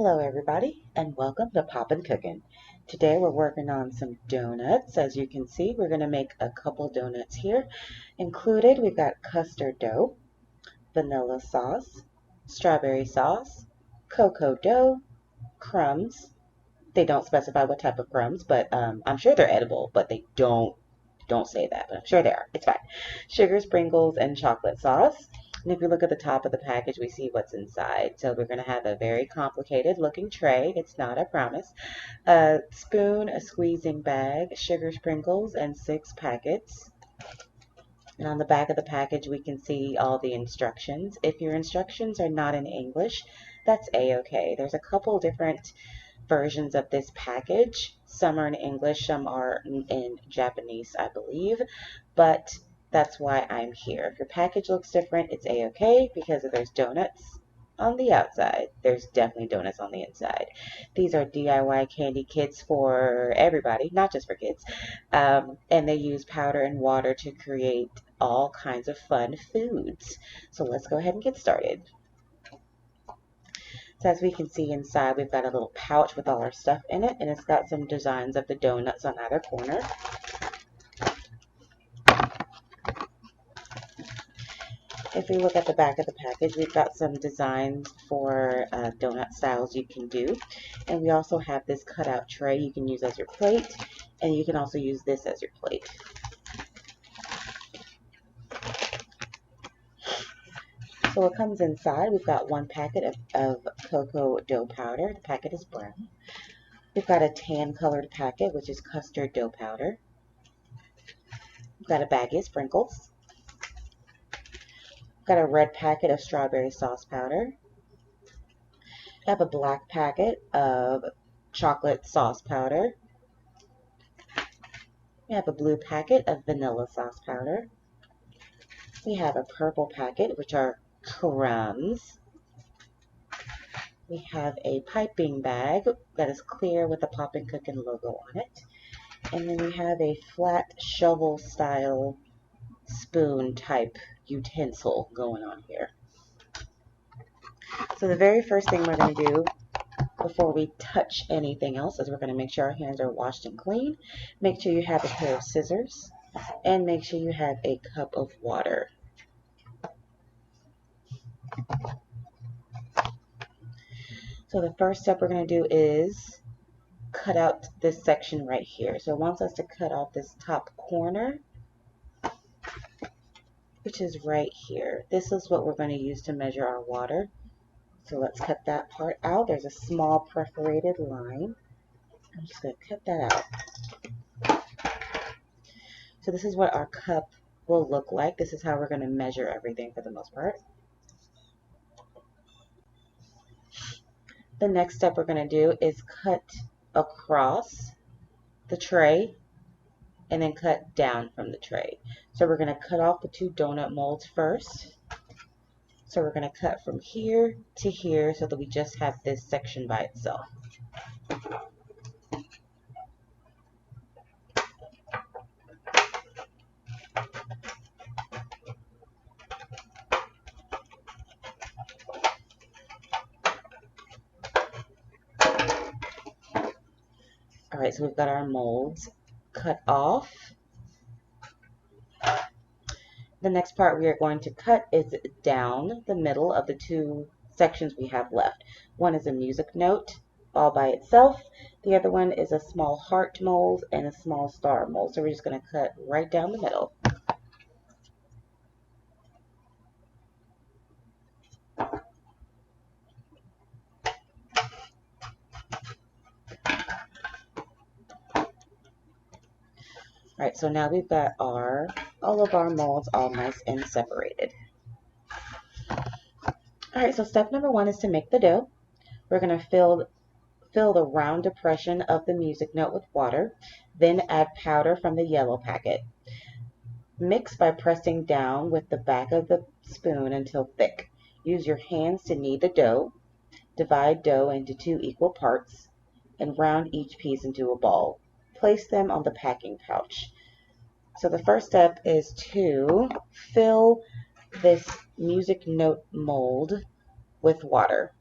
Hello everybody and welcome to Popin Cookin. Today we're working on some donuts. As you can see, we're going to make a couple donuts here. Included, we've got custard dough, vanilla sauce, strawberry sauce, cocoa dough, crumbs. They don't specify what type of crumbs, but I'm sure they're edible, but they don't say that, but I'm sure they are. It's fine. Sugar sprinkles and chocolate sauce. And if you look at the top of the package, we see what's inside. So we're going to have a very complicated looking tray. It's not, I promise. A spoon, a squeezing bag, sugar sprinkles, and 6 packets. And on the back of the package, we can see all the instructions. If your instructions are not in English, that's a-okay. There's a couple different versions of this package. Some are in English, some are in Japanese, I believe, but that's why I'm here. If your package looks different, it's a-okay because if there's donuts on the outside, there's definitely donuts on the inside. These are DIY candy kits for everybody, not just for kids, and they use powder and water to create all kinds of fun foods. So let's go ahead and get started. So as we can see inside, we've got a little pouch with all our stuff in it, and it's got some designs of the donuts on either corner. If we look at the back of the package, we've got some designs for donut styles you can do. And we also have this cutout tray you can use as your plate, and you can also use this as your plate. So what comes inside, we've got 1 packet of cocoa dough powder. The packet is brown. We've got a tan colored packet, which is custard dough powder. We've got a baggie of sprinkles. We've got a red packet of strawberry sauce powder. We have a black packet of chocolate sauce powder. We have a blue packet of vanilla sauce powder. We have a purple packet, which are crumbs. We have a piping bag that is clear with the Popin Cookin logo on it. And then we have a flat shovel style spoon type utensil going on here. So the very first thing we're going to do before we touch anything else is we're going to make sure our hands are washed and clean. Make sure you have a pair of scissors and make sure you have a cup of water. So the first step we're going to do is cut out this section right here. So it wants us to cut off this top corner, which is right here. This is what we're going to use to measure our water. So let's cut that part out. There's a small perforated line. I'm just going to cut that out. So this is what our cup will look like. This is how we're going to measure everything for the most part. The next step we're going to do is cut across the tray and then cut down from the tray. So we're going to cut off the 2 donut molds first. So we're going to cut from here to here so that we just have this section by itself. Alright, so we've got our molds cut off. The next part we are going to cut is down the middle of the 2 sections we have left. One is a music note all by itself. The other one is a small heart mold and a small star mold. So we're just going to cut right down the middle. Alright, so now we've got all of our molds all nice and separated. Alright, so step number 1 is to make the dough. We're going to fill the round depression of the music note with water, then add powder from the yellow packet. Mix by pressing down with the back of the spoon until thick. Use your hands to knead the dough. Divide dough into 2 equal parts and round each piece into a ball. Place them on the packing pouch. So the first step is to fill this music note mold with water.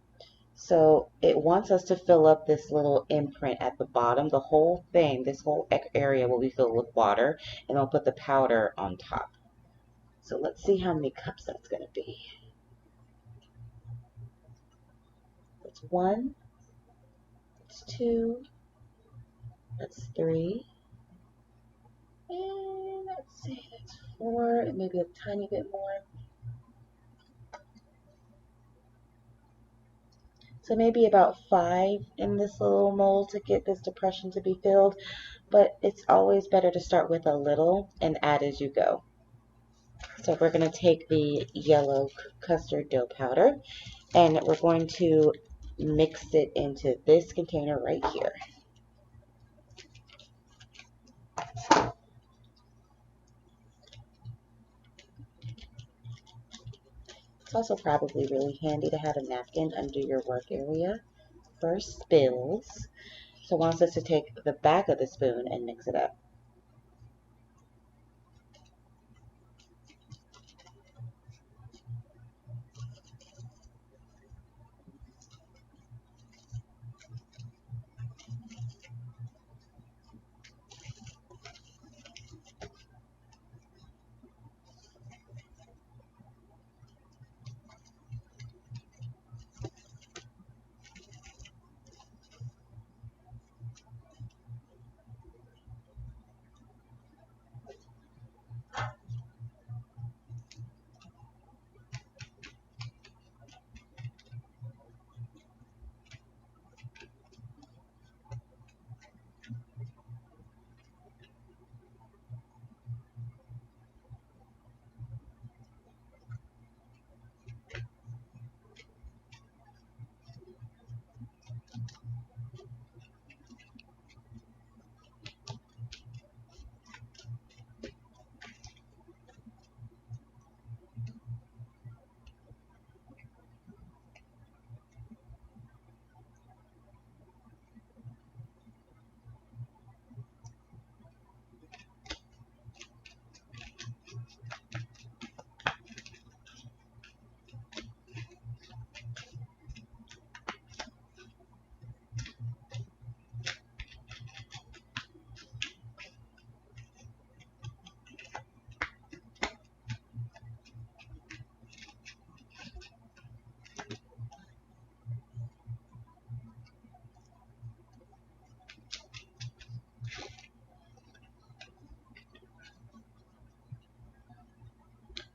So it wants us to fill up this little imprint at the bottom. The whole thing, this whole area will be filled with water, and I'll put the powder on top. So let's see how many cups that's going to be. That's 1, that's 2, that's 3, and let's see, that's 4, and maybe a tiny bit more. So maybe about 5 in this little mold to get this depression to be filled, but it's always better to start with a little and add as you go. So we're going to take the yellow custard dough powder and we're going to mix it into this container right here. It's also probably really handy to have a napkin under your work area for spills. So it wants us to take the back of the spoon and mix it up.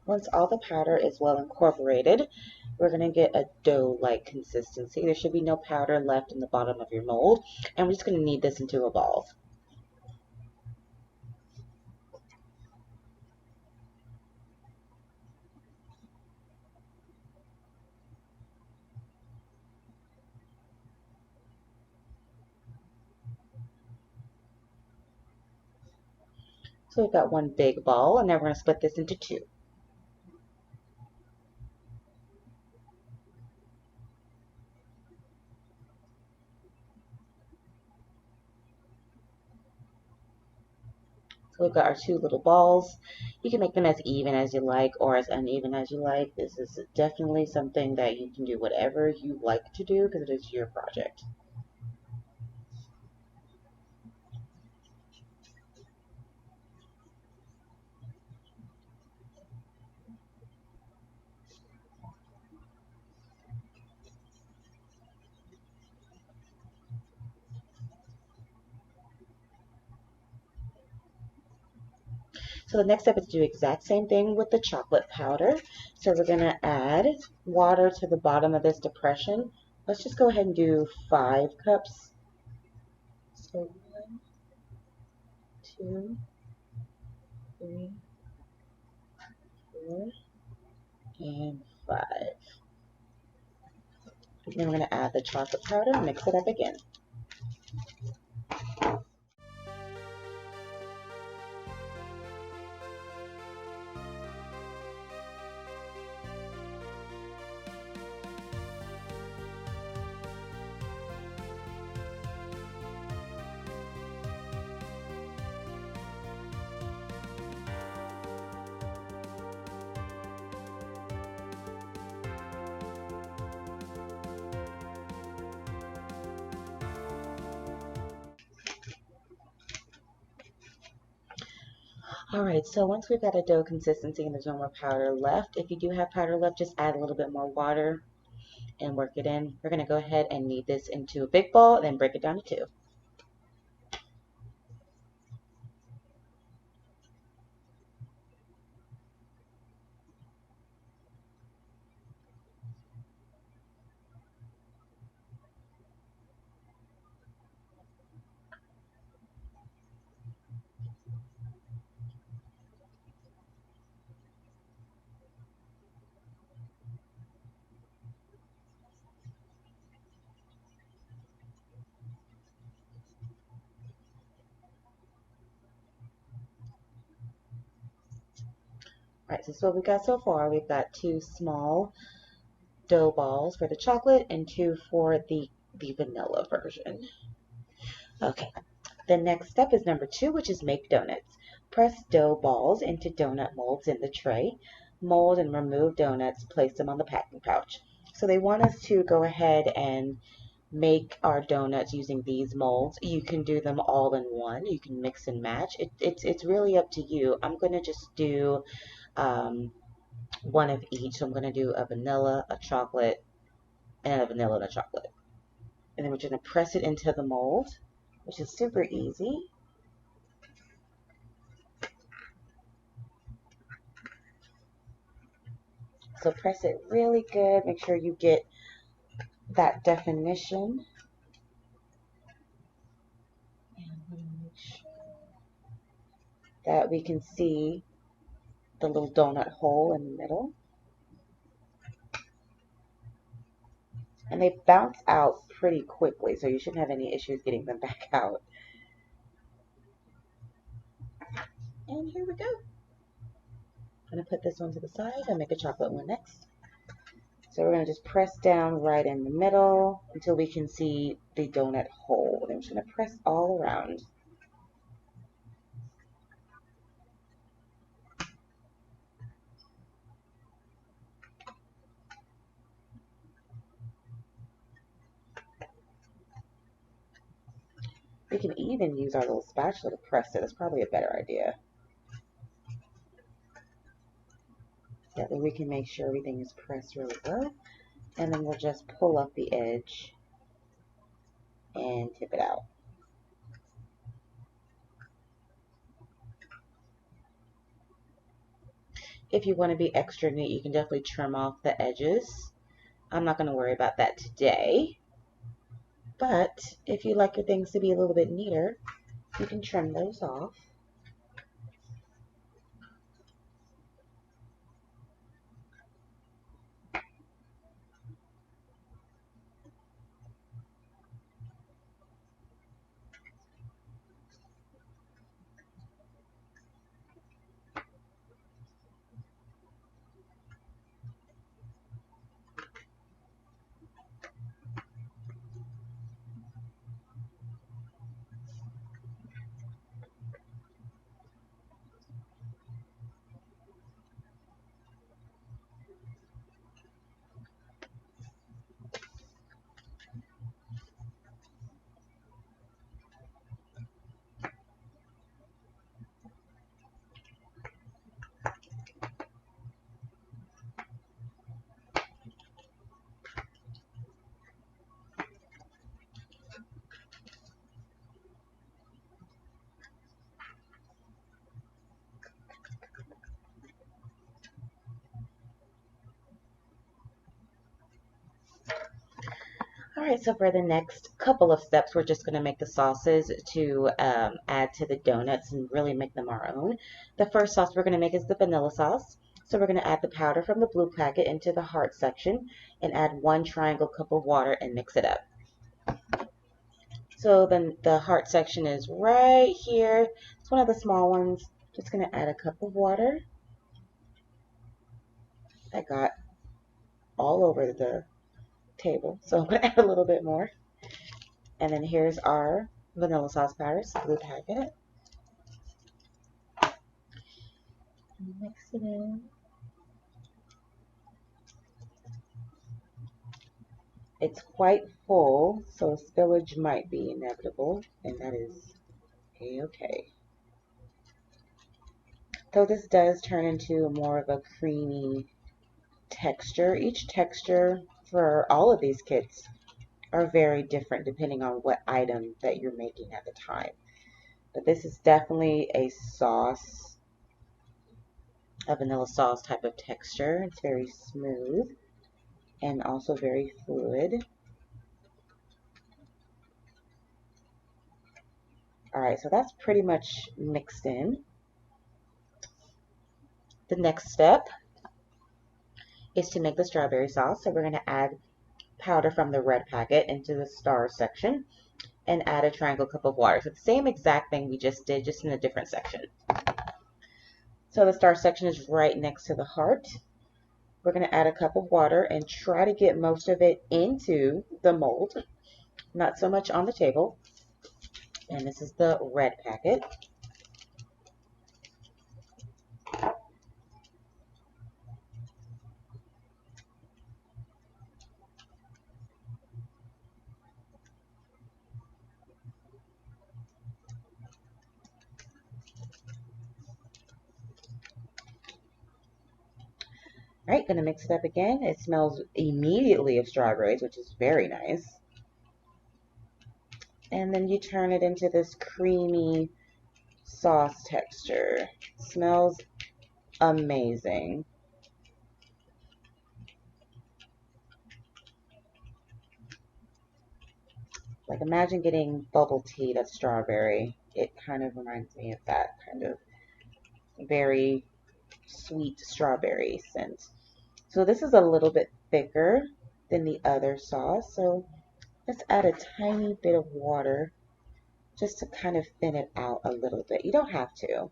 Once all the powder is well incorporated, we're going to get a dough-like consistency. There should be no powder left in the bottom of your mold, and we're just going to knead this into a ball. So we've got one big ball, and now we're going to split this into 2. So we've got our 2 little balls. You can make them as even as you like or as uneven as you like. This is definitely something that you can do whatever you like to do because it is your project. So the next step is to do the exact same thing with the chocolate powder. So we're going to add water to the bottom of this depression. Let's just go ahead and do 5 cups. So 1, 2, 3, 4, and 5. And then we're going to add the chocolate powder and mix it up again. Alright, so once we've got a dough consistency and there's no more powder left, if you do have powder left, just add a little bit more water and work it in. We're going to go ahead and knead this into a big ball and then break it down to two. Alright, so this is what we've got so far. We've got two small dough balls for the chocolate and two for the vanilla version. Okay, the next step is number 2, which is make donuts. Press dough balls into donut molds in the tray. Mold and remove donuts, place them on the packing pouch. So they want us to go ahead and make our donuts using these molds. You can do them all in one. You can mix and match. It's really up to you. I'm going to just do one of each. So I'm going to do a vanilla, a chocolate, and a vanilla and a chocolate. And then we're going to press it into the mold, which is super easy. So press it really good. Make sure you get that definition. And make sure that we can see the little donut hole in the middle. And they bounce out pretty quickly, so you shouldn't have any issues getting them back out. And here we go. I'm going to put this one to the side and make a chocolate one next. So we're going to just press down right in the middle until we can see the donut hole. Then we're just going to press all around. We can even use our little spatula to press it. That's probably a better idea. That way we can make sure everything is pressed really well. And then we'll just pull up the edge and tip it out. If you want to be extra neat, you can definitely trim off the edges. I'm not going to worry about that today. But if you like your things to be a little bit neater, you can trim those off. Alright, so for the next couple of steps, we're just going to make the sauces to add to the donuts and really make them our own. The first sauce we're going to make is the vanilla sauce. So we're going to add the powder from the blue packet into the heart section and add 1 triangle cup of water and mix it up. So then the heart section is right here. It's one of the small ones. Just going to add a cup of water. I got all over the table, so I'm going to add a little bit more. And then here's our vanilla sauce powder, blue packet. Mix it in. It's quite full, so spillage might be inevitable, and that is a-okay. So this does turn into more of a creamy texture. Each texture for all of these kits are very different depending on what item that you're making at the time. But this is definitely a sauce, a vanilla sauce type of texture. It's very smooth and also very fluid. Alright, so that's pretty much mixed in. The next step is to make the strawberry sauce. So we're going to add powder from the red packet into the star section and add a triangle cup of water. So the same exact thing we just did, just in a different section. So the star section is right next to the heart. We're going to add a cup of water and try to get most of it into the mold, not so much on the table. And this is the red packet. All right, going to mix it up again. It smells immediately of strawberries, which is very nice. And then you turn it into this creamy sauce texture. Smells amazing. Like imagine getting bubble tea that's strawberry. It kind of reminds me of that kind of very sweet strawberry scent. So this is a little bit thicker than the other sauce. So let's add a tiny bit of water just to kind of thin it out a little bit. You don't have to.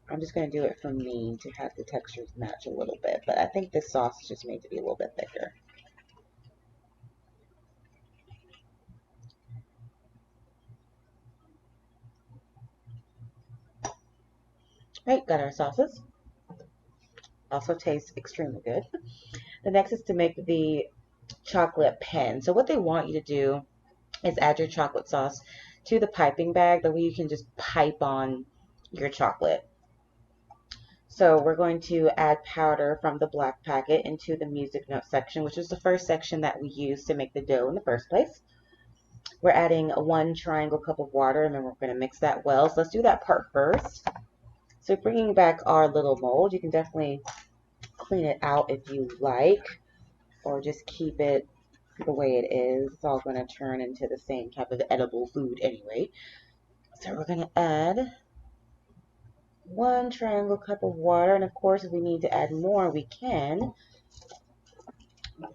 I'm just going to do it for me to have the textures match a little bit. But I think this sauce is just made to be a little bit thicker. Right, got our sauces. Also tastes extremely good. The next is to make the chocolate pen. So what they want you to do is add your chocolate sauce to the piping bag. That way you can just pipe on your chocolate. So we're going to add powder from the black packet into the music note section, which is the first section that we used to make the dough in the first place. We're adding 1 triangle cup of water, and then we're going to mix that well. So let's do that part first. So bringing back our little mold, you can definitely clean it out if you like, or just keep it the way it is. It's all going to turn into the same type of edible food anyway. So we're going to add 1 triangle cup of water, and of course if we need to add more we can,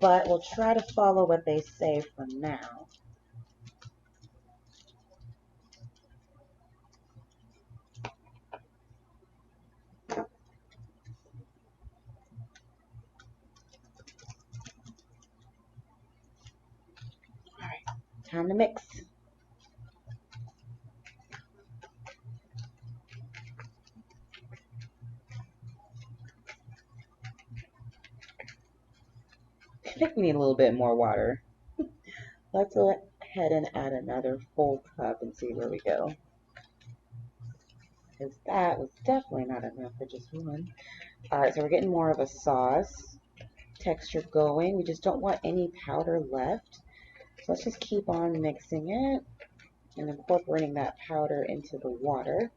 but we'll try to follow what they say for now. Alright, time to mix. I think we need a little bit more water. Let's go ahead and add another full cup and see where we go. Because that was definitely not enough for just one. Alright, so we're getting more of a sauce texture going. We just don't want any powder left. So let's just keep on mixing it and incorporating that powder into the water.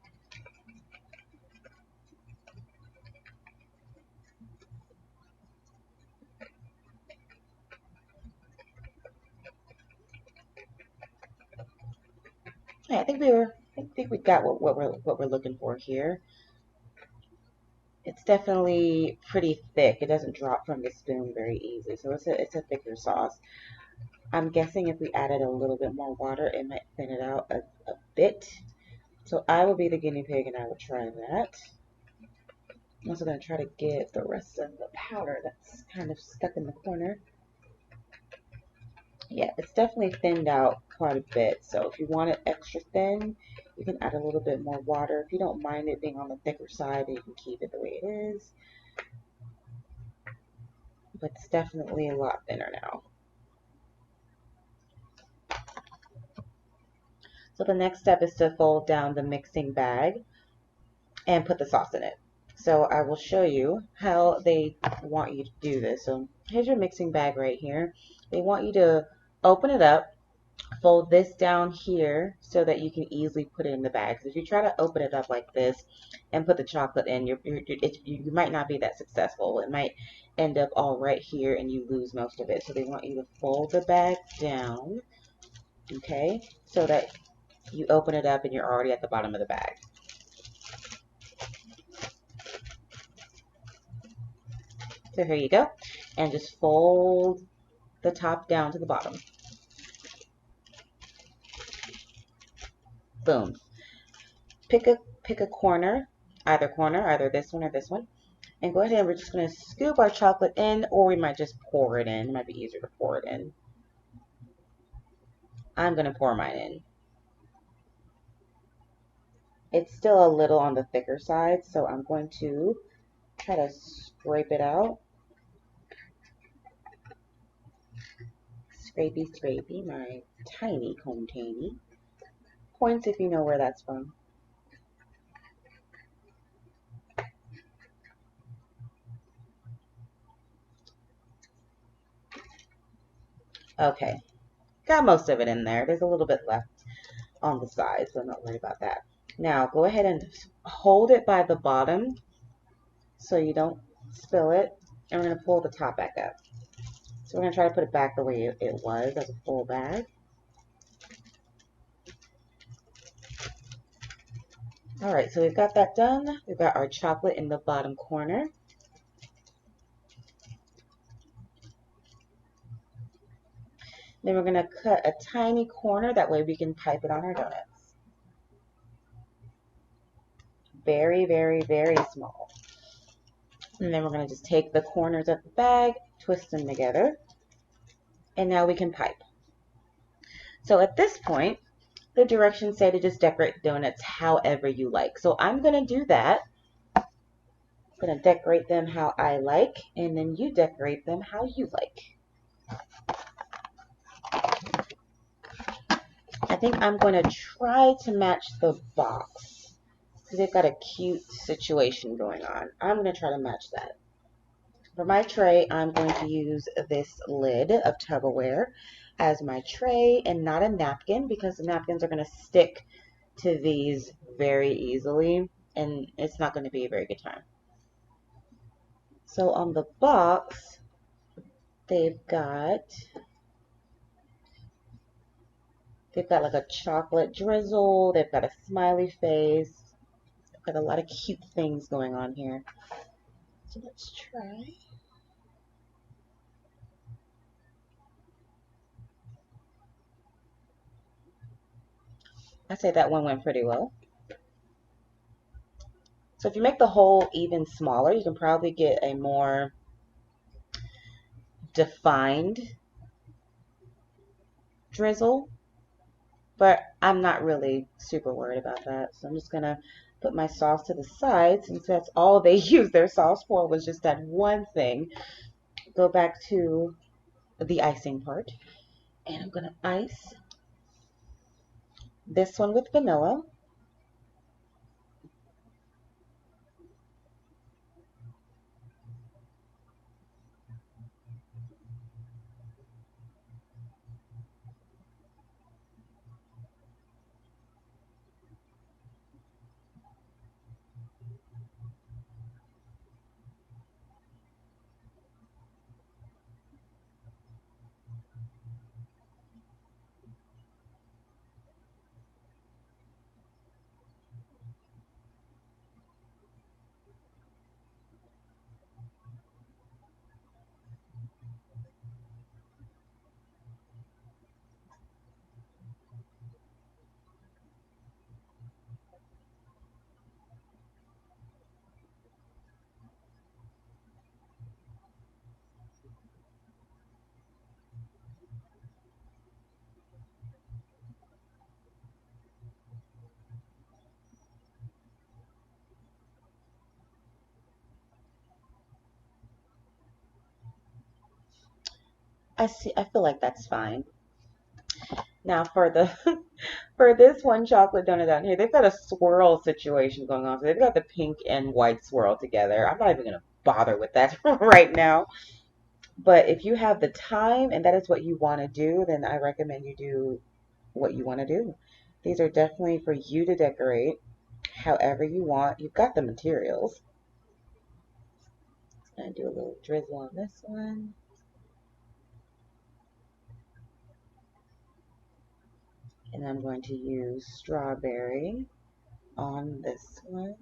Yeah, I think we got what we're looking for here. It's definitely pretty thick. It doesn't drop from the spoon very easily, so it's a thicker sauce. I'm guessing if we added a little bit more water, it might thin it out a bit. So I will be the guinea pig and I will try that. I'm also going to try to get the rest of the powder that's kind of stuck in the corner. Yeah, it's definitely thinned out quite a bit. So if you want it extra thin, you can add a little bit more water. If you don't mind it being on the thicker side, you can keep it the way it is. But it's definitely a lot thinner now. So the next step is to fold down the mixing bag and put the sauce in it. So I will show you how they want you to do this. So here's your mixing bag right here. They want you to open it up, fold this down here so that you can easily put it in the bag. So if you try to open it up like this and put the chocolate in, you might not be that successful. It might end up all right here and you lose most of it. So they want you to fold the bag down, okay, so that you open it up and you're already at the bottom of the bag. So here you go. And just fold the top down to the bottom. Boom. Pick a corner, either this one or this one. And go ahead and we're just going to scoop our chocolate in, or we might just pour it in. It might be easier to pour it in. I'm going to pour mine in. It's still a little on the thicker side, so I'm going to try to scrape it out. Scrapey, scrapey, my tiny containy. Points if you know where that's from. Okay, got most of it in there. There's a little bit left on the side, so I'm not worried about that. Now go ahead and hold it by the bottom so you don't spill it, and we're going to pull the top back up. So we're going to try to put it back the way it was as a full bag. Alright, so we've got that done. We've got our chocolate in the bottom corner. Then we're going to cut a tiny corner, that way we can pipe it on our donuts. Very, very, very small. And then we're going to just take the corners of the bag, twist them together, and now we can pipe. So at this point, the directions say to just decorate donuts however you like. So I'm going to do that. I'm going to decorate them how I like, and then you decorate them how you like. I think I'm going to try to match the box because they've got a cute situation going on. I'm going to try to match that. For my tray, I'm going to use this lid of Tupperware as my tray and not a napkin, because the napkins are going to stick to these very easily and it's not going to be a very good time. So on the box, they've got like a chocolate drizzle, they've got a smiley face, they've got a lot of cute things going on here. So let's try. I say that one went pretty well. So if you make the hole even smaller, you can probably get a more defined drizzle, but I'm not really super worried about that. So I'm just going to put my sauce to the side, since that's all they used their sauce for, was just that one thing. Go back to the icing part, and I'm going to ice this one with vanilla. I feel like that's fine. Now for the for this one chocolate donut down here, they've got a swirl situation going on. So they've got the pink and white swirl together. I'm not even gonna bother with that right now. But if you have the time and that is what you want to do, then I recommend you do what you want to do. These are definitely for you to decorate however you want. You've got the materials. I'm gonna do a little drizzle on this one. And I'm going to use strawberry on this one.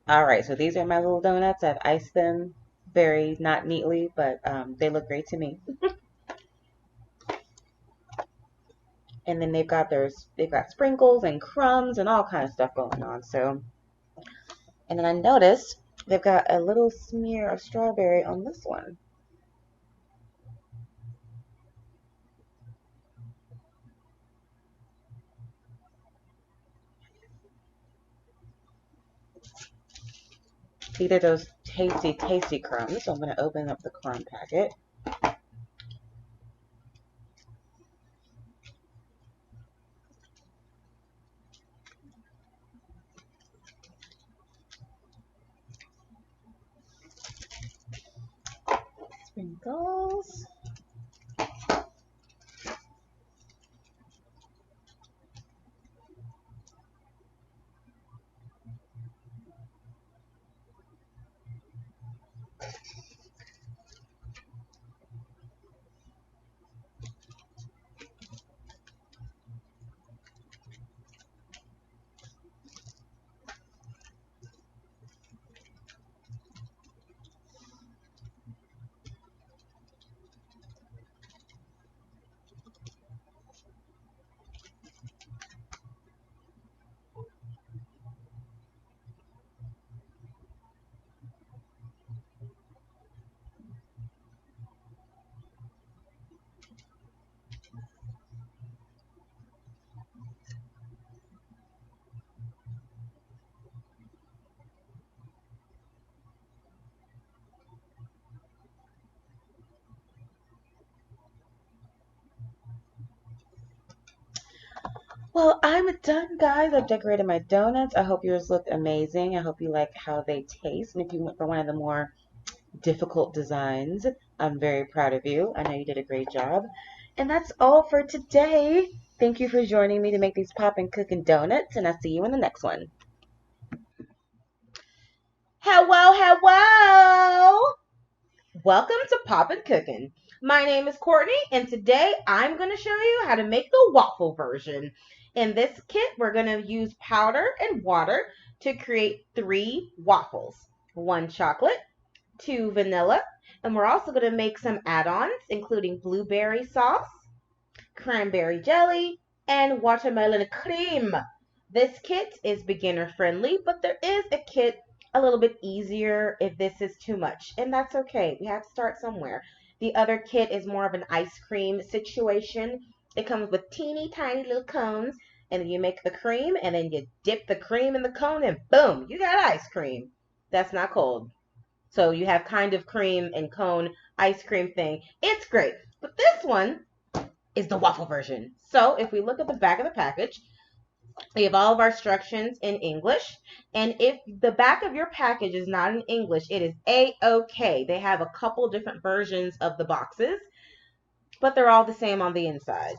All right, so these are my little donuts. I've iced them very not neatly, but they look great to me. And then they've got sprinkles and crumbs and all kind of stuff going on. So, and then I noticed they've got a little smear of strawberry on this one. These are those tasty, tasty crumbs. So I'm going to open up the crumb packet. Sprinkles. Well, I'm done, guys. I've decorated my donuts. I hope yours look amazing. I hope you like how they taste. And if you went for one of the more difficult designs, I'm very proud of you. I know you did a great job. And that's all for today. Thank you for joining me to make these Popin Cookin donuts, and I'll see you in the next one. Hello, hello! Welcome to Popin Cookin. My name is Courtney, and today I'm going to show you how to make the waffle version. In this kit, we're going to use powder and water to create 3 waffles. 1 chocolate, 2 vanilla, and we're also going to make some add-ons, including blueberry sauce, cranberry jelly, and watermelon cream. This kit is beginner friendly, but there is a kit a little bit easier if this is too much, and that's okay. We have to start somewhere. The other kit is more of an ice cream situation. It comes with teeny tiny little cones, and then you make the cream, and then you dip the cream in the cone, and boom, you got ice cream. That's not cold. So you have kind of cream and cone ice cream thing. It's great. But this one is the waffle version. So if we look at the back of the package, we have all of our instructions in English. And if the back of your package is not in English, it is A-OK. They have a couple different versions of the boxes, but they're all the same on the inside.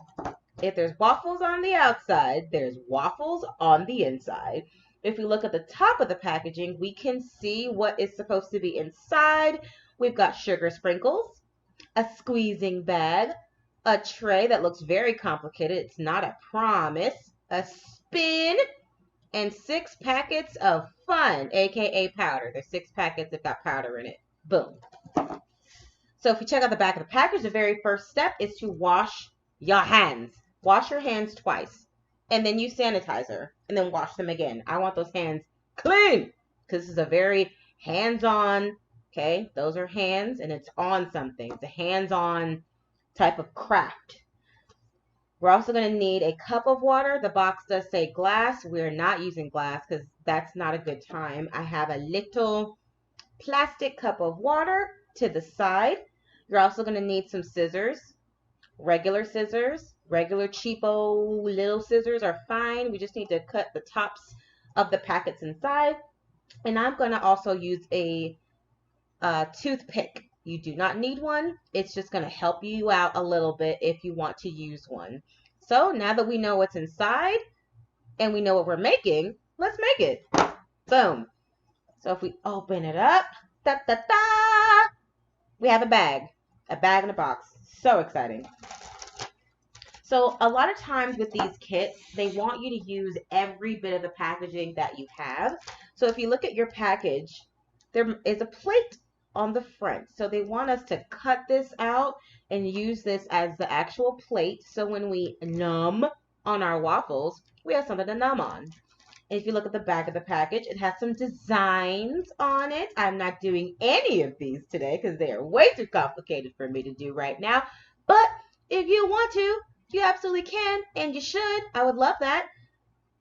If there's waffles on the outside, there's waffles on the inside. If we look at the top of the packaging, we can see what is supposed to be inside. We've got sugar sprinkles, a squeezing bag, a tray that looks very complicated. It's not, a promise. A spin, and 6 packets of fun, aka powder. There's 6 packets that got powder in it. Boom. So if you check out the back of the package, the very first step is to wash your hands. Wash your hands twice. And then use sanitizer. And then wash them again. I want those hands clean. because this is a very hands-on, okay? Those are hands, and it's on something. It's a hands-on type of craft. We're also going to need a cup of water. The box does say glass. We're not using glass because that's not a good time. I have a little plastic cup of water to the side. You're also going to need some scissors. Regular cheapo little scissors are fine. We just need to cut the tops of the packets inside. And I'm going to also use a toothpick. You do not need one. It's just going to help you out a little bit if you want to use one. So now that we know what's inside and we know what we're making, let's make it. Boom. So if we open it up, da, da, da, we have a bag in a box. So exciting. So a lot of times with these kits, they want you to use every bit of the packaging that you have. So if you look at your package, there is a plate on the front. So they want us to cut this out and use this as the actual plate. So when we numb on our waffles, we have something to numb on. And if you look at the back of the package, it has some designs on it. I'm not doing any of these today because they are way too complicated for me to do right now. But if you want to, you absolutely can, and you should. I would love that.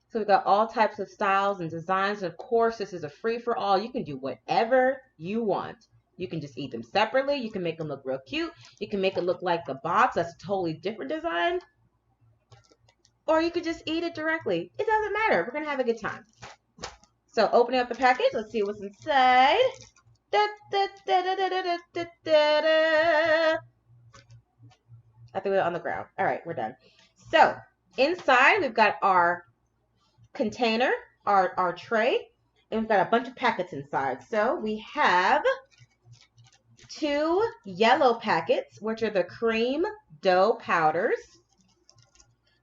So we've got all types of styles and designs. And of course, this is a free-for-all. You can do whatever you want. You can just eat them separately. You can make them look real cute. You can make it look like a box. That's a totally different design. Or you could just eat it directly. It doesn't matter. We're going to have a good time. So opening up the package, let's see what's inside. Da, da, da, da, da, da, da, da, da. I threw it on the ground. All right, we're done. So inside, we've got our container, our tray, and we've got a bunch of packets inside. So we have 2 yellow packets, which are the cream dough powders.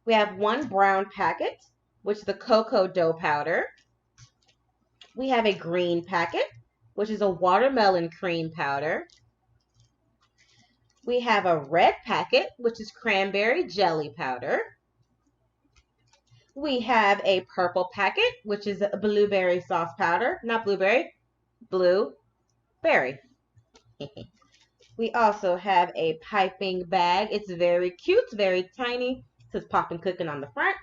We have 1 brown packet, which is the cocoa dough powder. We have a green packet, which is a watermelon cream powder. We have a red packet, which is cranberry jelly powder. We have a purple packet, which is a blueberry sauce powder. Not blueberry, blueberry. We also have a piping bag. It's very cute, very tiny. It says Popin Cookin on the front.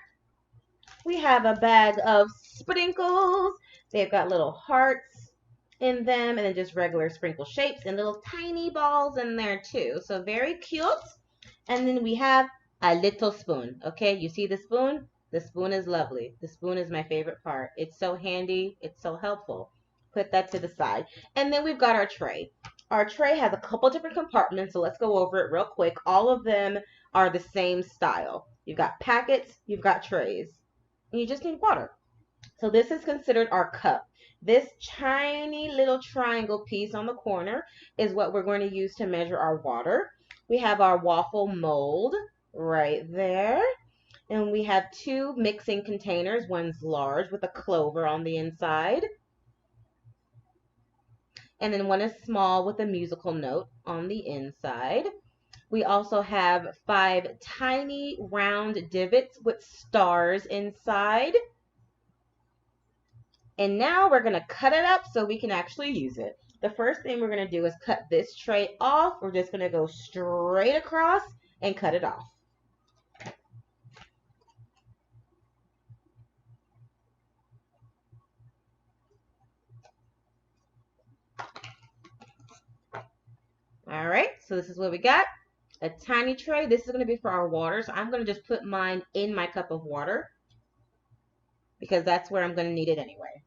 We have a bag of sprinkles. They've got little hearts in them, and then just regular sprinkle shapes and little tiny balls in there too. So very cute. And then we have a little spoon. Okay, you see the spoon? The spoon is lovely. The spoon is my favorite part. It's so handy. It's so helpful. Put that to the side. And then we've got our tray. Our tray has a couple different compartments, so let's go over it real quick. All of them are the same style. You've got packets, you've got trays, and you just need water. So this is considered our cup. This tiny little triangle piece on the corner is what we're going to use to measure our water. We have our waffle mold right there. And we have 2 mixing containers. One's large with a clover on the inside. And then one is small with a musical note on the inside. We also have 5 tiny round divots with stars inside. And now we're going to cut it up so we can actually use it. The first thing we're going to do is cut this tray off. We're just going to go straight across and cut it off. All right, so this is what we got. A tiny tray. This is going to be for our water. So I'm going to just put mine in my cup of water because that's where I'm going to need it anyway.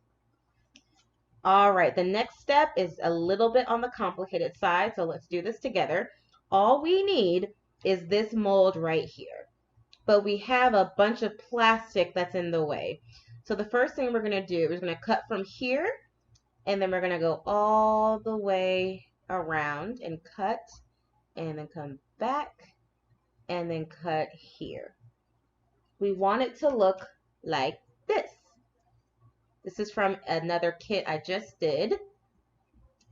All right, the next step is a little bit on the complicated side, so let's do this together. All we need is this mold right here, but we have a bunch of plastic that's in the way. So the first thing we're going to do is we're going to cut from here, and then we're going to go all the way around and cut, and then come back, and then cut here. We want it to look like this. This is from another kit I just did.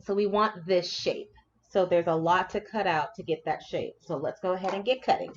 So we want this shape. So there's a lot to cut out to get that shape. So let's go ahead and get cutting.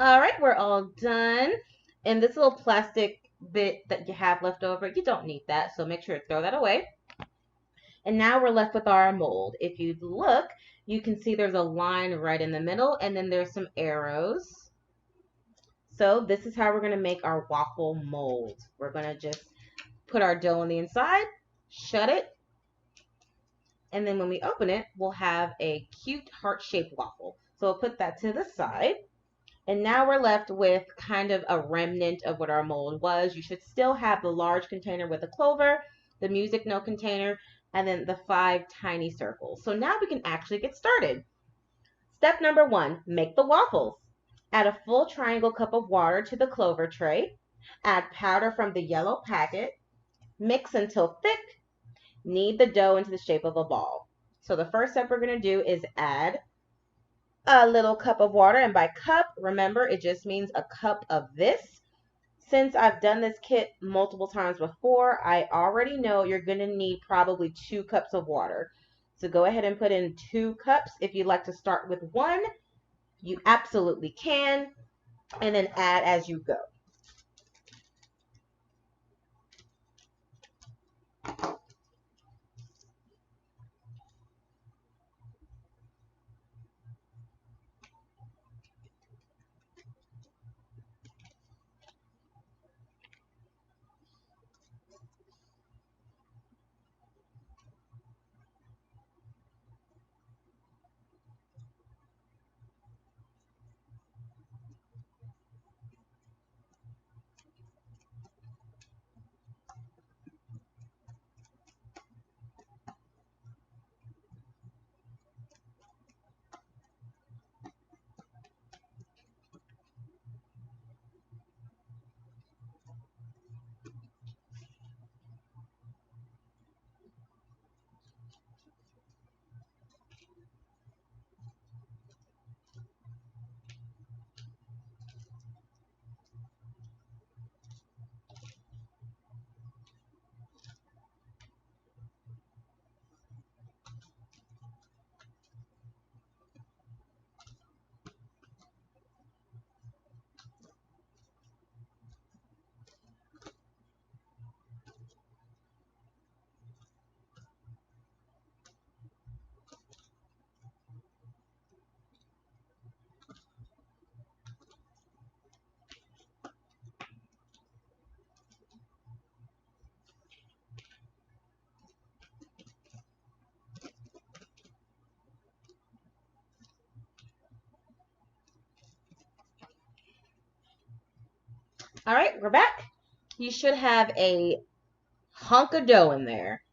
All right, we're all done. And this little plastic bit that you have left over, you don't need that, so make sure to throw that away. And now we're left with our mold. If you look, you can see there's a line right in the middle, and then there's some arrows. So this is how we're going to make our waffle mold. We're going to just put our dough on the inside, shut it, and then when we open it, we'll have a cute heart-shaped waffle. So we'll put that to the side. And now we're left with kind of a remnant of what our mold was. You should still have the large container with the clover, the music note container, and then the 5 tiny circles. So now we can actually get started. Step number 1, make the waffles. Add a full triangle cup of water to the clover tray. Add powder from the yellow packet. Mix until thick. Knead the dough into the shape of a ball. So the first step we're going to do is add a little cup of water, and by cup, remember, it just means a cup of this. Since I've done this kit multiple times before, I already know you're going to need probably 2 cups of water. So go ahead and put in 2 cups. If you'd like to start with 1, you absolutely can, and then add as you go. All right, we're back. You should have a hunk of dough in there.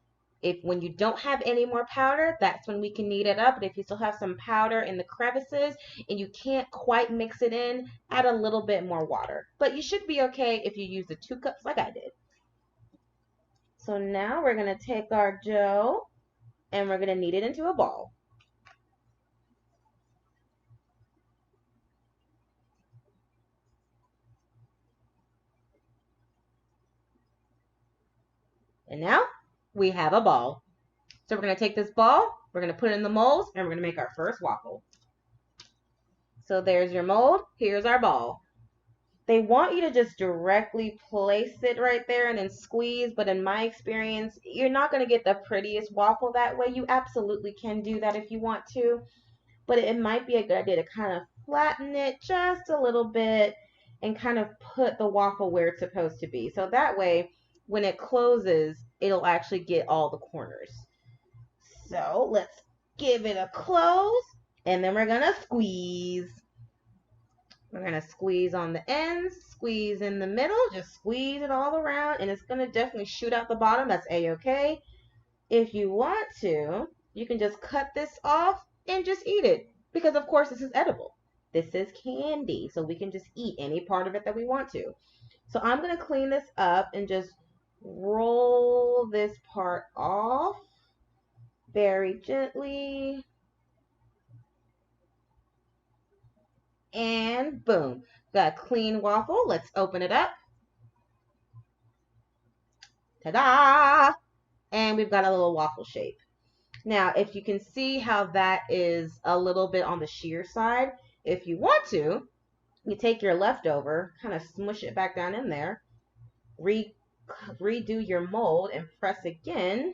If when you don't have any more powder, that's when we can knead it up. But if you still have some powder in the crevices and you can't quite mix it in, add a little bit more water. But you should be okay if you use the 2 cups like I did. So now we're going to take our dough and we're going to knead it into a ball. And now we have a ball. So we're going to take this ball, we're going to put it in the molds, and we're going to make our first waffle. So there's your mold, here's our ball. They want you to just directly place it right there and then squeeze, but in my experience, you're not going to get the prettiest waffle that way. You absolutely can do that if you want to, but it might be a good idea to kind of flatten it just a little bit and kind of put the waffle where it's supposed to be. So that way, when it closes, it'll actually get all the corners. So let's give it a close, and then we're going to squeeze. We're going to squeeze on the ends, squeeze in the middle, just squeeze it all around, and it's going to definitely shoot out the bottom. That's a-okay. If you want to, you can just cut this off and just eat it, because of course this is edible. This is candy, so we can just eat any part of it that we want to. So I'm going to clean this up and just roll this part off very gently. And boom, got a clean waffle. Let's open it up. Ta-da! And we've got a little waffle shape. Now, if you can see how that is a little bit on the sheer side, if you want to, You take your leftover, kind of smush it back down in there, redo your mold and press again.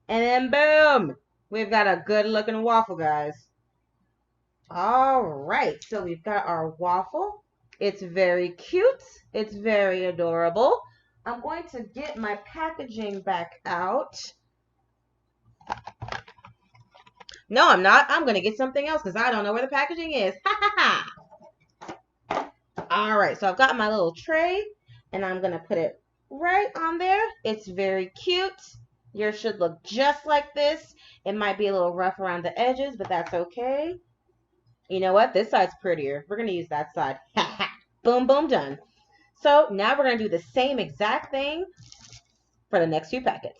And then boom, we've got a good looking waffle, guys. All right, so we've got our waffle. It's very cute. It's very adorable. I'm going to get my packaging back out. No, I'm not. I'm going to get something else because I don't know where the packaging is. Ha ha ha. All right, so I've got my little tray and I'm going to put it right on there. It's very cute. Yours should look just like this. It might be a little rough around the edges, but that's okay. You know what? This side's prettier. We're going to use that side. Ha ha. Boom, boom, done. So now we're going to do the same exact thing for the next few packets.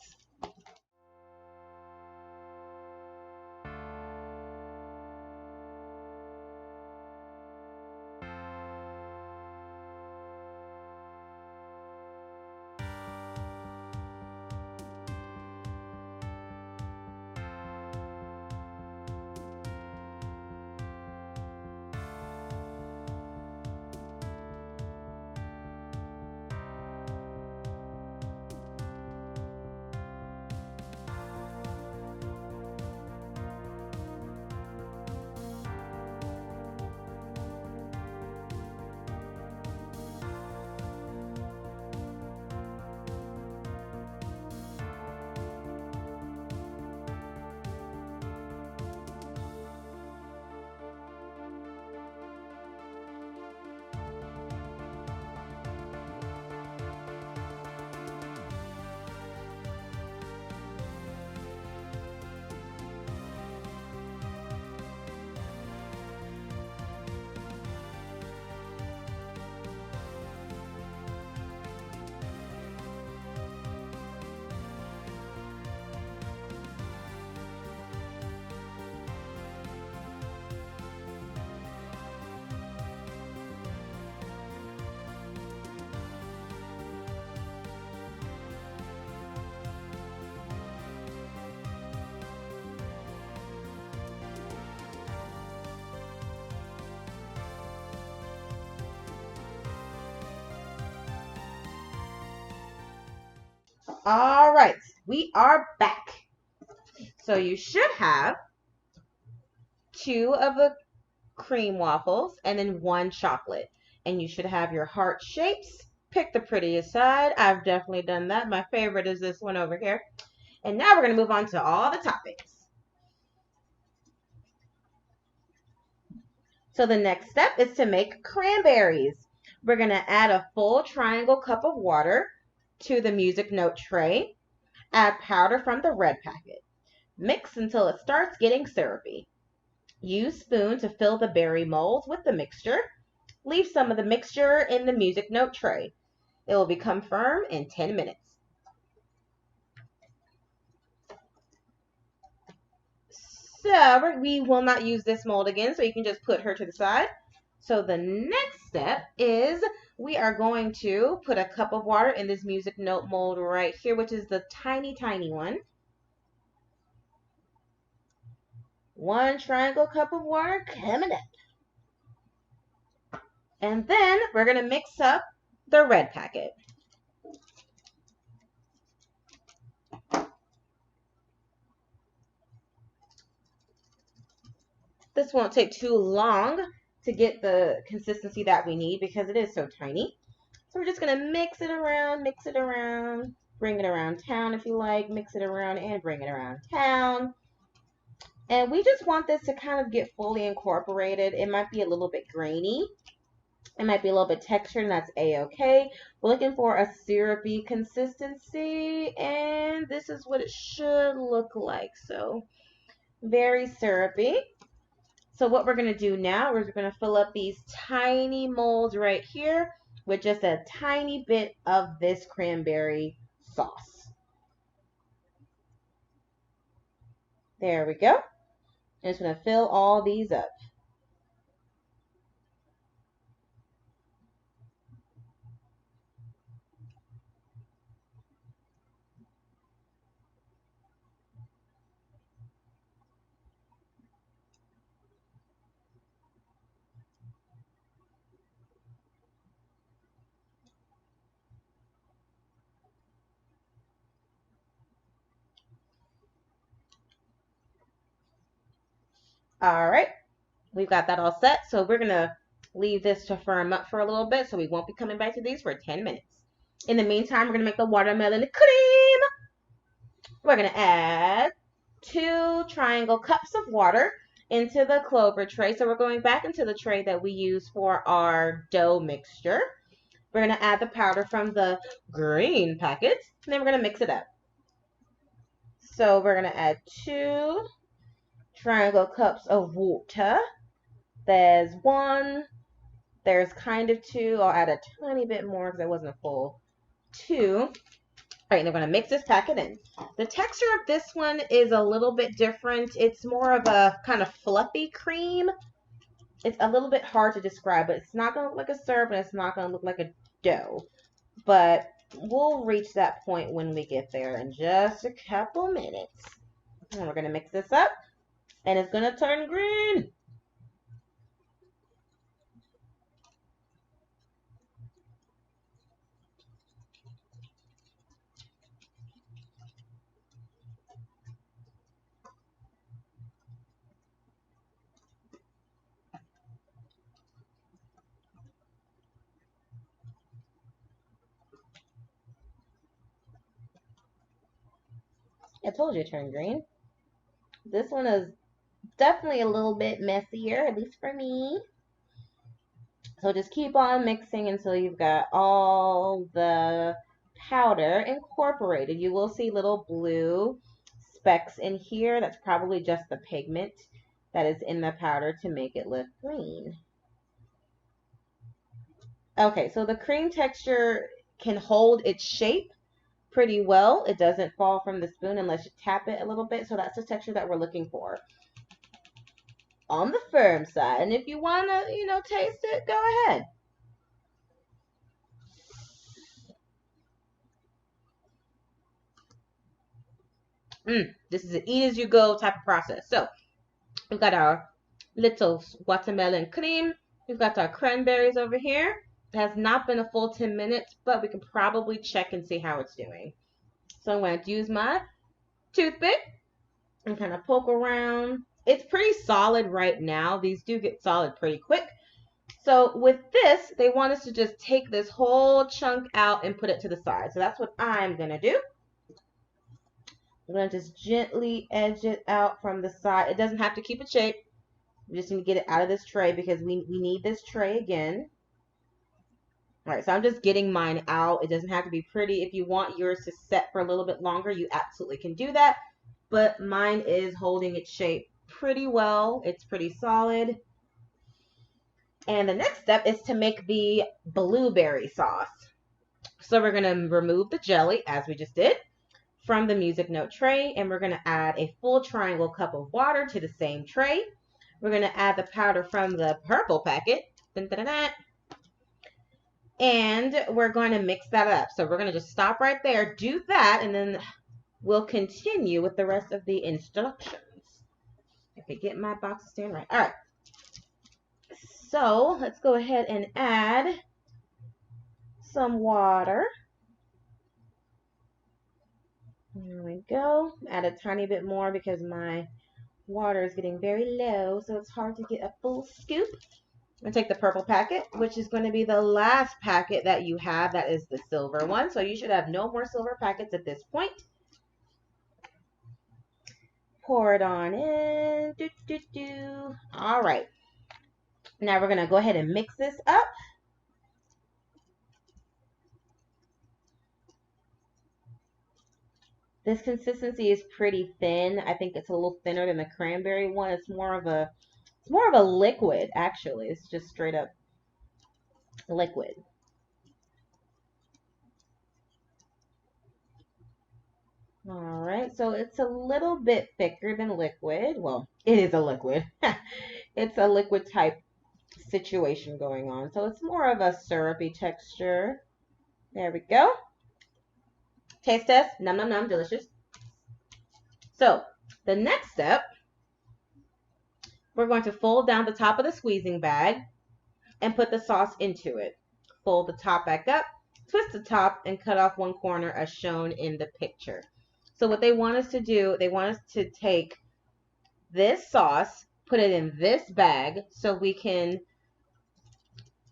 All right, we are back. So you should have 2 of the cream waffles and then 1 chocolate. And you should have your heart shapes. Pick the prettiest side. I've definitely done that. My favorite is this one over here. And now we're going to move on to all the toppings. So the next step is to make cranberries. We're going to add a full triangle cup of water to the music note tray. Add powder from the red packet. Mix until it starts getting syrupy. Use spoon to fill the berry molds with the mixture. Leave some of the mixture in the music note tray. It will become firm in 10 minutes. So we will not use this mold again, so you can just put her to the side. So the next step is we are going to put a cup of water in this music note mold right here, which is the tiny, tiny one. 1 triangle cup of water coming up. And then we're going to mix up the red packet. This won't take too long to get the consistency that we need because it is so tiny. So we're just going to mix it around, bring it around town if you like, mix it around and bring it around town. And we just want this to kind of get fully incorporated. It might be a little bit grainy. It might be a little bit textured, and that's a-okay. We're looking for a syrupy consistency, and this is what it should look like. So very syrupy. So what we're going to do now is we're going to fill up these tiny molds right here with just a tiny bit of this cranberry sauce. There we go. I'm just going to fill all these up. All right, we've got that all set. So we're gonna leave this to firm up for a little bit, so we won't be coming back to these for 10 minutes. In the meantime, we're gonna make the watermelon cream. We're gonna add 2 triangle cups of water into the clover tray. So we're going back into the tray that we use for our dough mixture. We're going to add the powder from the green packets, and then we're going to mix it up. So we're going to add 2 triangle cups of water. There's 1. There's kind of 2. I'll add a tiny bit more because it wasn't a full 2. All right, and we're going to mix this packet in. The texture of this one is a little bit different. It's more of a kind of fluffy cream. It's a little bit hard to describe, but it's not going to look like a syrup and it's not going to look like a dough. But we'll reach that point when we get there in just a couple minutes. And we're going to mix this up, and it's going to turn green. I told you it turned green. This one is definitely a little bit messier, at least for me. So just keep on mixing until you've got all the powder incorporated. You will see little blue specks in here. That's probably just the pigment that is in the powder to make it look green. Okay, so the cream texture can hold its shape pretty well. It doesn't fall from the spoon unless you tap it a little bit. So that's the texture that we're looking for on the firm side. And if you want to, taste it, go ahead. This is an eat as you go type of process. So we've got our little watermelon cream. We've got our cranberries over here. It has not been a full 10 minutes, but we can probably check and see how it's doing. So I'm going to use my toothpick and kind of poke around. It's pretty solid right now. These do get solid pretty quick. So with this, they want us to just take this whole chunk out and put it to the side. So that's what I'm going to do. I'm going to just gently edge it out from the side. It doesn't have to keep its shape. We just need to get it out of this tray because we need this tray again. All right, so I'm just getting mine out. It doesn't have to be pretty. If you want yours to set for a little bit longer, you absolutely can do that. But mine is holding its shape pretty well. It's pretty solid. And the next step is to make the blueberry sauce. So we're going to remove the jelly, as we just did, from the music note tray. And we're going to add a full triangle cup of water to the same tray. We're going to add the powder from the purple packet. Dun, dun, dun, dun. And we're going to mix that up. So we're going to just stop right there, do that, and then we'll continue with the rest of the instructions. If I get my box to stand right. All right. So let's go ahead and add some water. There we go. Add a tiny bit more because my water is getting very low, so it's hard to get a full scoop. I'm going to take the purple packet, which is going to be the last packet that you have. That is the silver one. So you should have no more silver packets at this point. Pour it on in. Do, do, do. All right. Now we're going to go ahead and mix this up. This consistency is pretty thin. I think it's a little thinner than the cranberry one. It's more of a liquid, actually. It's just straight up liquid. All right, so it's a little bit thicker than liquid. Well, it is a liquid. It's a liquid type situation going on. So it's more of a syrupy texture. There we go. Taste test. Num, num, num. Delicious. So the next step, we're going to fold down the top of the squeezing bag and put the sauce into it. Fold the top back up, twist the top, and cut off one corner as shown in the picture. So what they want us to do, they want us to take this sauce, put it in this bag so we can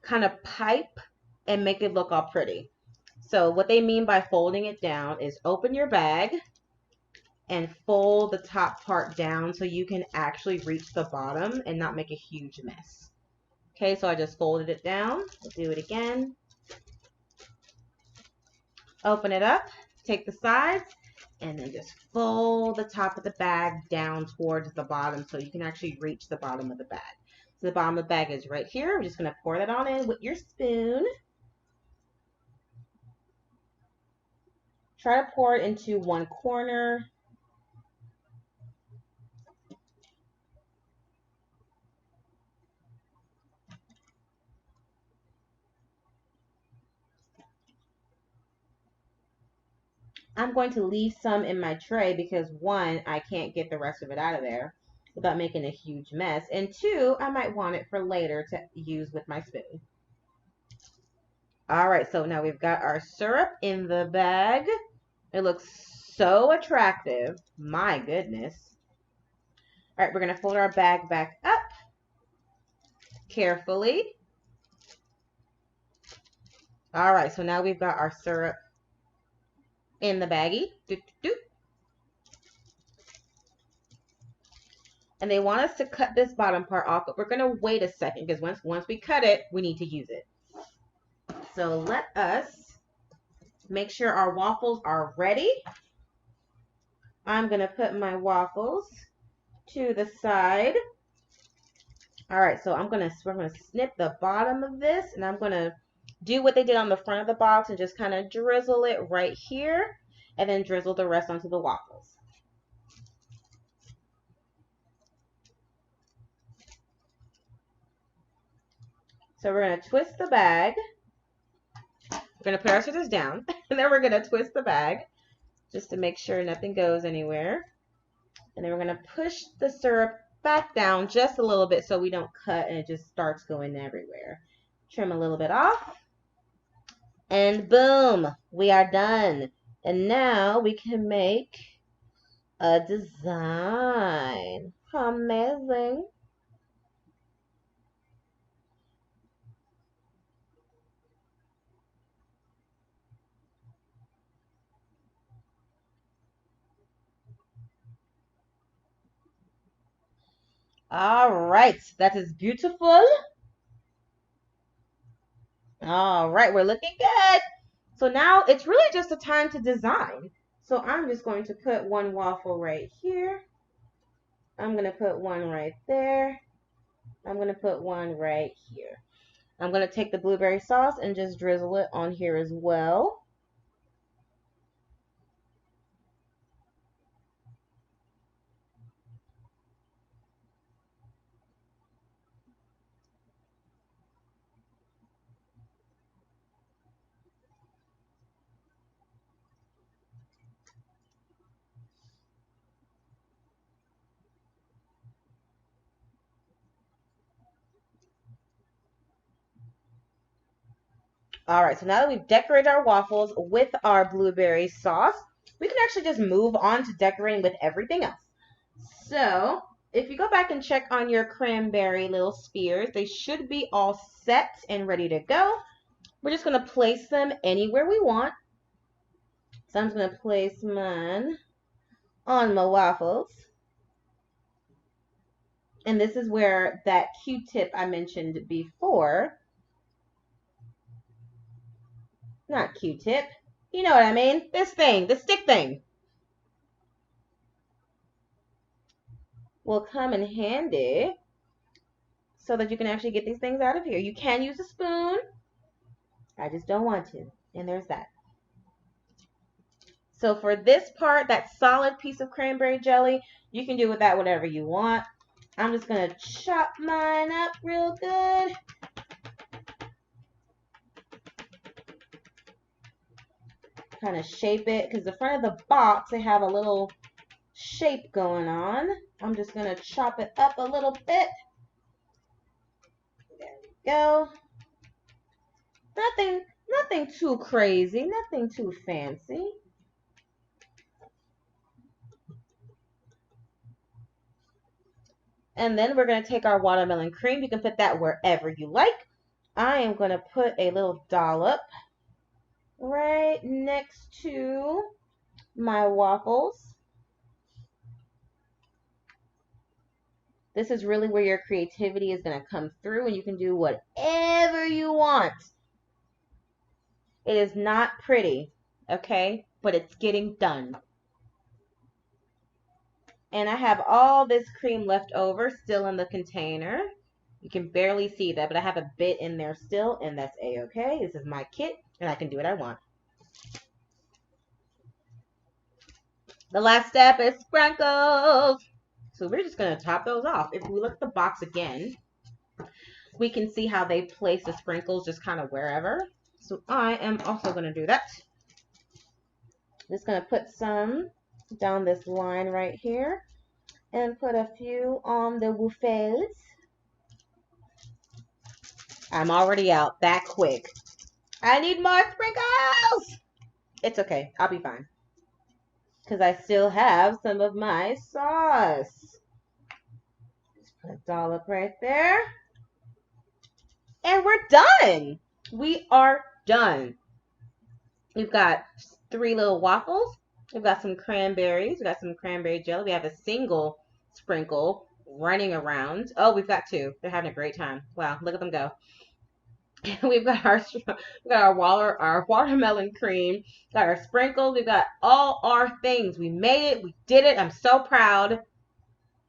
kind of pipe and make it look all pretty. So what they mean by folding it down is open your bag and fold the top part down so you can actually reach the bottom and not make a huge mess. Okay, so I just folded it down. I'll do it again. Open it up, take the sides, and then just fold the top of the bag down towards the bottom so you can actually reach the bottom of the bag. So the bottom of the bag is right here. We're just going to pour that on in with your spoon. Try to pour it into one corner. I'm going to leave some in my tray because one, I can't get the rest of it out of there without making a huge mess. And two, I might want it for later to use with my spoon. All right, so now we've got our syrup in the bag. It looks so attractive. My goodness. All right, we're going to fold our bag back up carefully. All right, so now we've got our syrup in the baggie. And they want us to cut this bottom part off, but we're going to wait a second because once we cut it, we need to use it. So let us make sure our waffles are ready. I'm going to put my waffles to the side. All right, so we're going to snip the bottom of this, and I'm going to do what they did on the front of the box and just kind of drizzle it right here, and then drizzle the rest onto the waffles. So we're going to twist the bag. We're going to put our scissors down, and then we're going to twist the bag just to make sure nothing goes anywhere. And then we're going to push the syrup back down just a little bit so we don't cut and it just starts going everywhere. Trim a little bit off. And boom, we are done. And now we can make a design. How amazing. All right, that is beautiful. All right, we're looking good. So now it's really just a time to design. So I'm just going to put one waffle right here. I'm going to put one right there. I'm going to put one right here. I'm going to take the blueberry sauce and just drizzle it on here as well. All right, so now that we've decorated our waffles with our blueberry sauce, we can actually just move on to decorating with everything else. So if you go back and check on your cranberry little spheres, they should be all set and ready to go. We're just going to place them anywhere we want. So I'm just going to place mine on my waffles. And this is where that Q-tip I mentioned before, not Q-tip, you know what I mean, this thing, the stick thing, will come in handy so that you can actually get these things out of here. You can use a spoon. I just don't want to. And there's that. So for this part, that solid piece of cranberry jelly, you can do with that whatever you want. I'm just going to chop mine up real good. Kind of shape it, because the front of the box, they have a little shape going on. I'm just going to chop it up a little bit. There we go. Nothing too crazy, nothing too fancy. And then we're going to take our watermelon cream. You can put that wherever you like. I am going to put a little dollop right next to my waffles. This is really where your creativity is going to come through, and you can do whatever you want. It is not pretty, okay? But it's getting done. And I have all this cream left over still in the container. You can barely see that, but I have a bit in there still, and that's a-okay. This is my kit, and I can do what I want. The last step is sprinkles. So we're just going to top those off. If we look at the box again, we can see how they place the sprinkles just kind of wherever. So I am also going to do that. Just going to put some down this line right here and put a few on the waffles. I'm already out that quick. I need more sprinkles. It's okay. I'll be fine. Because I still have some of my sauce. Just put a dollop right there. And we're done. We are done. We've got 3 little waffles. We've got some cranberries. We've got some cranberry jelly. We have a single sprinkle running around. Oh, we've got 2. They're having a great time. Wow, look at them go. We've got our watermelon cream, got our sprinkles, we've got all our things. We made it, we did it. I'm so proud.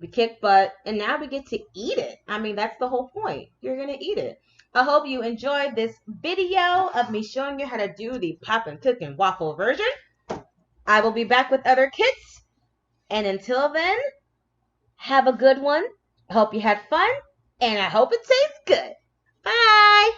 We kicked butt, and now we get to eat it. I mean, that's the whole point. You're gonna eat it. I hope you enjoyed this video of me showing you how to do the Popin Cookin waffle version. I will be back with other kits, and until then, have a good one. I hope you had fun, and I hope it tastes good. Bye!